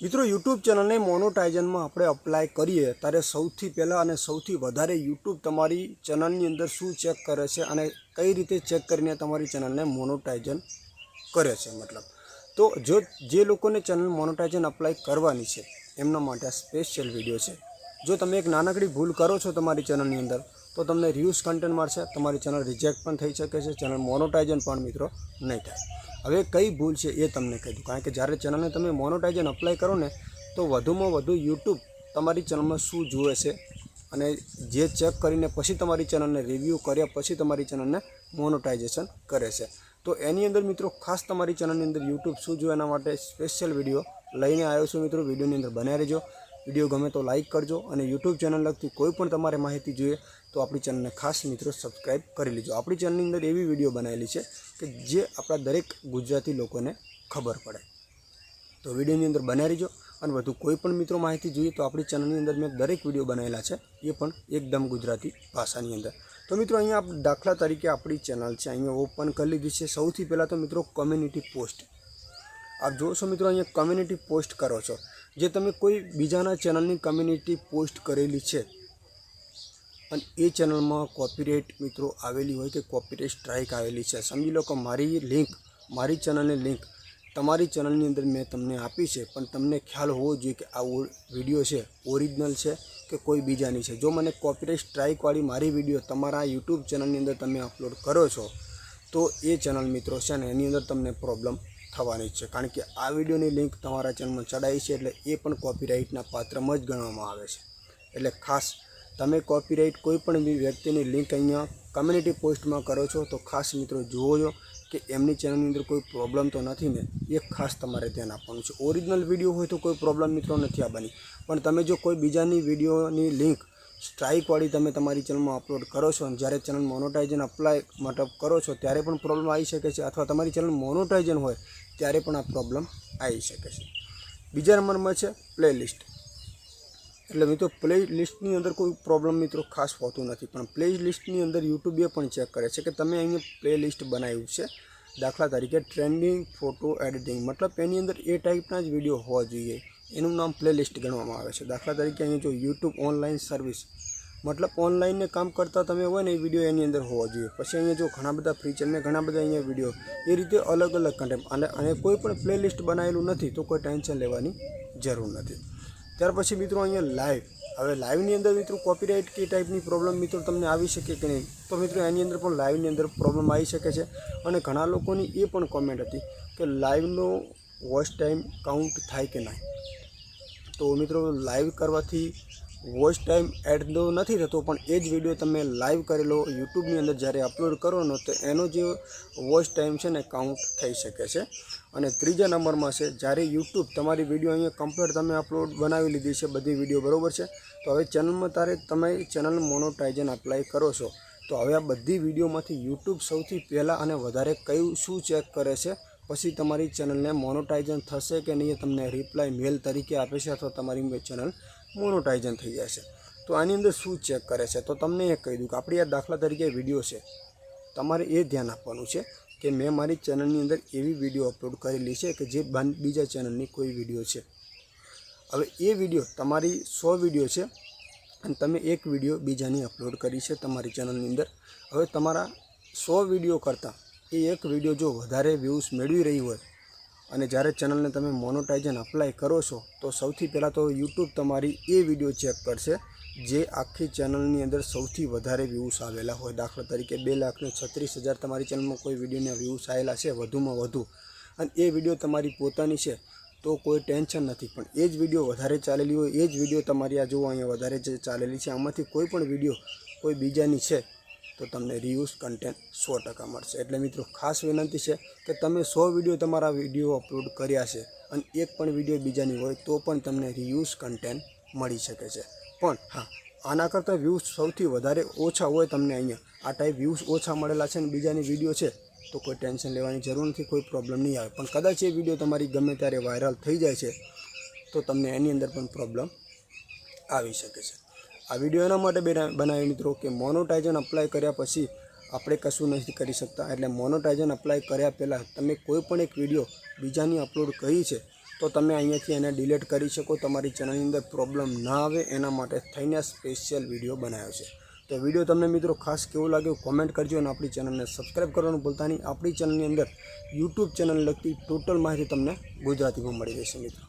મિત્રો YouTube channel ने मोनोटाइजन में આપણે અપ્લાય કરીએ ત્યારે સૌથી પહેલાં અને સૌથી વધારે यूट्यूब તમારી ચેનલની અંદર શું ચેક કરે છે અને કઈ રીતે ચેક કરીને તમારી ચેનલને મોનોટાઇજન કરે છે મતલબ તો જો જે લોકોને ચેનલ મોનોટાઇજન અપ્લાય કરવાની છે એમના માટે આ સ્પેશિયલ વિડિયો છે। જો તમે એક નાનકડી ભૂલ કરો છો તમારી ચેનલની અંદર તો તમને રિયુઝ કન્ટેન્ટ મળશે, તમારી ચેનલ રિજેક્ટ પણ થઈ શકે છે, ચેનલ મોનોટાઇજન પણ મિત્રો નહીં થાય। હવે કઈ ભૂલ છે એ તમને કહી દઉં, કારણ કે જ્યારે ચેનલને તમે મોનોટાઇજન અપ્લાય કરો ને તો વધુમાં વધુ યુટ્યુબ તમારી ચેનલમાં શું જુએ છે અને જે ચેક કરીને પછી તમારી ચેનલને રિવ્યૂ કર્યા પછી તમારી ચેનલને મોનોટાઇઝેશન કરે છે। તો એની અંદર મિત્રો ખાસ તમારી ચેનલની અંદર યુટ્યુબ શું જુએ એના માટે સ્પેશિયલ વિડીયો લઈને આવ્યો છું મિત્રો। વિડીયોની અંદર બન્યા રહેજો, વિડીયો ગમે તો લાઇક કરજો અને યુટ્યુબ ચેનલ લગતી કોઈ પણ તમારે માહિતી જોઈએ તો આપણી ચેનલને ખાસ મિત્રો સબસ્ક્રાઈબ કરી લેજો। આપણી ચેનલની અંદર એવી વિડીયો બનાવેલી છે કે જે આપણા દરેક ગુજરાતી લોકોને ખબર પડે, તો વિડીયોની અંદર બન્યા રહેજો। અને વધુ કોઈ પણ મિત્રો માહિતી જોઈએ તો આપણી ચેનલની અંદર મેં દરેક વિડીયો બનાવેલા છે, એ પણ એકદમ ગુજરાતી ભાષાની અંદર। તો મિત્રો અહીંયા દાખલા તરીકે આપણી ચેનલ છે, અહીંયા ઓપન કરી લીધી છે। સૌથી પહેલાં તો મિત્રો કમ્યુનિટી પોસ્ટ આપ જોશો મિત્રો, અહીંયા કમ્યુનિટી પોસ્ટ કરો છો, જે તમે કોઈ બીજાના ચેનલની કમ્યુનિટી પોસ્ટ કરેલી છે અને એ ચેનલમાં કોપીરાઇટ મિત્રો આવેલી હોય કે કોપીરાઇટ સ્ટ્રાઇક આવેલી છે, સમજી લો કે મારી ચેનલની લિંક તમારી ચેનલની અંદર મેં તમને આપી છે, પણ તમને ખ્યાલ હોવો જોઈએ કે આ વિડીયો છે ઓરિજિનલ છે કે કોઈ બીજાની છે। જો મને કોપીરાઇટ સ્ટ્રાઇકવાળી મારી વિડીયો તમારા યુટ્યુબ ચેનલની અંદર તમે અપલોડ કરો છો તો એ ચેનલ મિત્રો છે ને એની અંદર તમને પ્રોબ્લેમ થવાની છે, કારણ કે આ વિડીયોની લિંક તમારા ચેનલમાં ચડાવી છે એટલે એ પણ કોપીરાઇટના પાત્રમાં જ ગણવામાં આવે છે। એટલે ખાસ તમે કોપીરાઇટ કોઈ પણ વ્યક્તિની લિંક અહીંયા કમ્યુનિટી પોસ્ટમાં કરો છો તો ખાસ મિત્રો જુઓ છો કે એમની ચેનલની અંદર કોઈ પ્રોબ્લેમ તો નથી ને, એ ખાસ તમારે ધ્યાન આપવાનું છે। ઓરિજિનલ વિડીયો હોય તો કોઈ પ્રોબ્લેમ મિત્રો નથી આવવાની, પણ તમે જો કોઈ બીજાની વિડીયોની લિંક સ્ટ્રાઇકવાળી તમે તમારી ચેનલમાં અપલોડ કરો છો અને જ્યારે ચેનલ મોનોટાઇઝન અપ્લાય મતલબ કરો છો ત્યારે પણ પ્રોબ્લેમ આવી શકે છે, અથવા તમારી ચેનલ મોનોટાઇઝન હોય ત્યારે પણ આ પ્રોબ્લેમ આવી શકે છે। બીજા નંબરમાં છે પ્લેલિસ્ટ। એટલે મિત્રો પ્લે લિસ્ટની અંદર કોઈ પ્રોબ્લેમ મિત્રો ખાસ હોતું નથી, પણ પ્લે લિસ્ટની અંદર યુટ્યુબ એ પણ ચેક કરે છે કે તમે અહીંયા પ્લે લિસ્ટ બનાવ્યું છે, દાખલા તરીકે ટ્રેન્ડિંગ ફોટો એડિટિંગ, મતલબ એની અંદર એ ટાઈપના જ વિડીયો હોવા જોઈએ, એનું નામ પ્લે લિસ્ટ ગણવામાં આવે છે। દાખલા તરીકે અહીંયા જો યુટ્યુબ ઓનલાઈન સર્વિસ, મતલબ ઓનલાઈનને કામ કરતા તમે હોય ને એ વિડીયો એની અંદર હોવા જોઈએ। પછી અહીંયા જો ઘણા બધા ફ્રી છે, મેં ઘણા બધા અહીંયા વિડીયો એ રીતે અલગ અલગ કન્ટેન્ટ અને કોઈ પણ પ્લે લિસ્ટ બનાવેલું નથી તો કોઈ ટેન્શન લેવાની જરૂર નથી। ત્યાર પછી મિત્રો અહીંયા લાઈવ, હવે લાઈવની અંદર મિત્રો કોપીરાઇટ કે ટાઈપની પ્રોબ્લેમ મિત્રો તમને આવી શકે કે નહીં, તો મિત્રો એની અંદર પણ લાઈવની અંદર પ્રોબ્લેમ આવી શકે છે। અને ઘણા લોકોની એ પણ કોમેન્ટ હતી કે લાઈવનો વોચ ટાઈમ કાઉન્ટ થાય કે નહીં, તો મિત્રો લાઈવ કરવાથી વોચ ટાઈમ એડ તો નથી થતો, પણ એ જ વિડીયો તમે લાઈવ કરેલો યુટ્યુબની અંદર જ્યારે અપલોડ કરો ને તો એનો જે વોચ ટાઈમ છે ને કાઉન્ટ થઈ શકે છે। અને ત્રીજા નંબરમાં છે જ્યારે યુટ્યુબ તમારી વિડીયો અહીંયા કમ્પ્લીટ તમે અપલોડ બનાવી લીધી છે બધી વિડીયો બરાબર છે, તો હવે ચેનલમાં તમે ચેનલ મોનોટાઇઝન અપ્લાય કરો છો તો હવે આ બધી વિડીયોમાંથી યુટ્યુબ સૌથી પહેલાં અને વધારે કયું શું ચેક કરે છે, પછી તમારી ચેનલને મોનોટાઇઝન થશે કે નહીં એ તમને રિપ્લાય મેલ તરીકે આપે છે, અથવા તમારી ચેનલ મોનોટાઇઝન થઈ જશે। તો આની અંદર શું ચેક કરે છે તો તમને એ કહી દઉં કે આપણી આ દાખલા તરીકે વિડીયો છે, તમારે એ ધ્યાન આપવાનું છે કે મેં મારી ચેનલની અંદર એવી વિડીયો અપલોડ કરેલી છે કે જે બીજા ચેનલની કોઈ વિડીયો છે। હવે એ વિડીયો તમારી 100 વિડીયો છે અને તમે એક વિડીયો બીજાની અપલોડ કરી છે તમારી ચેનલની અંદર। હવે તમારા 100 વિડીયો કરતાં એ એક વિડીયો જો વધારે વ્યૂઝ મેળવી રહી હોય અને જ્યારે ચેનલને તમે મોનોટાઇઝન અપ્લાય કરો છો તો સૌથી પહેલાં તો યુટ્યુબ તમારી એ વિડીયો ચેક કરશે જે આખી ચેનલની અંદર સૌથી વધારે વ્યૂઝ આવેલા હોય। દાખલા તરીકે 2,36,000 તમારી ચેનલમાં કોઈ વિડીયોના વ્યૂઝ આવેલા છે વધુમાં વધુ, અને એ વિડીયો તમારી પોતાની છે તો કોઈ ટેન્શન નથી, પણ એ જ વિડીયો વધારે ચાલેલી હોય, એ જ વિડીયો તમારી આ જુઓ અહીંયા વધારે જે ચાલેલી છે, આમાંથી કોઈ પણ વિડીયો કોઈ બીજાની છે તો તમને રિયુઝ કન્ટેન્ટ 100% મળશે। એટલે મિત્રો ખાસ વિનંતી છે કે તમે 100 વિડીયો તમારા વિડીયો અપલોડ કર્યા છે અને એક પણ વિડીયો બીજાની હોય તો પણ તમને રિયુઝ કન્ટેન્ટ મળી શકે છે। પણ હા, આના કરતાં વ્યૂઝ સૌથી વધારે ઓછા હોય, તમને અહીંયા આ ટાઈપ વ્યૂઝ ઓછા મળેલા છે અને બીજાની વિડીયો છે તો કોઈ ટેન્શન લેવાની જરૂર નથી, કોઈ પ્રોબ્લેમ નહીં આવે। પણ કદાચ એ વિડીયો તમારી ગમે ત્યારે વાયરલ થઈ જાય છે તો તમને એની અંદર પણ પ્રોબ્લેમ આવી શકે છે। આ વિડીયો એના માટે બનાવી મિત્રો કે મોનોટાઇઝન અપ્લાય કર્યા પછી આપણે કશું નથી કરી શકતા, એટલે મોનોટાઇઝન અપ્લાય કર્યા પહેલાં તમે કોઈ પણ એક વિડીયો બીજાની અપલોડ કરી છે તો તમે અહીંયાથી એને ડિલીટ કરી શકો, તમારી ચેનલની અંદર પ્રોબ્લેમ ના આવે એના માટે થઈને સ્પેશિયલ વિડીયો બનાવ્યો છે. તો વિડીયો તમને મિત્રો ખાસ કેવું લાગ્યું કોમેન્ટ કરજો અને આપણી ચેનલને સબસ્ક્રાઈબ કરવાનું ભૂલતા નહીં. આપણી ચેનલની અંદર યુટ્યુબ ચેનલ લગતી ટોટલ માહિતી તમને ગુજરાતીમાં મળી રહેશે મિત્રો.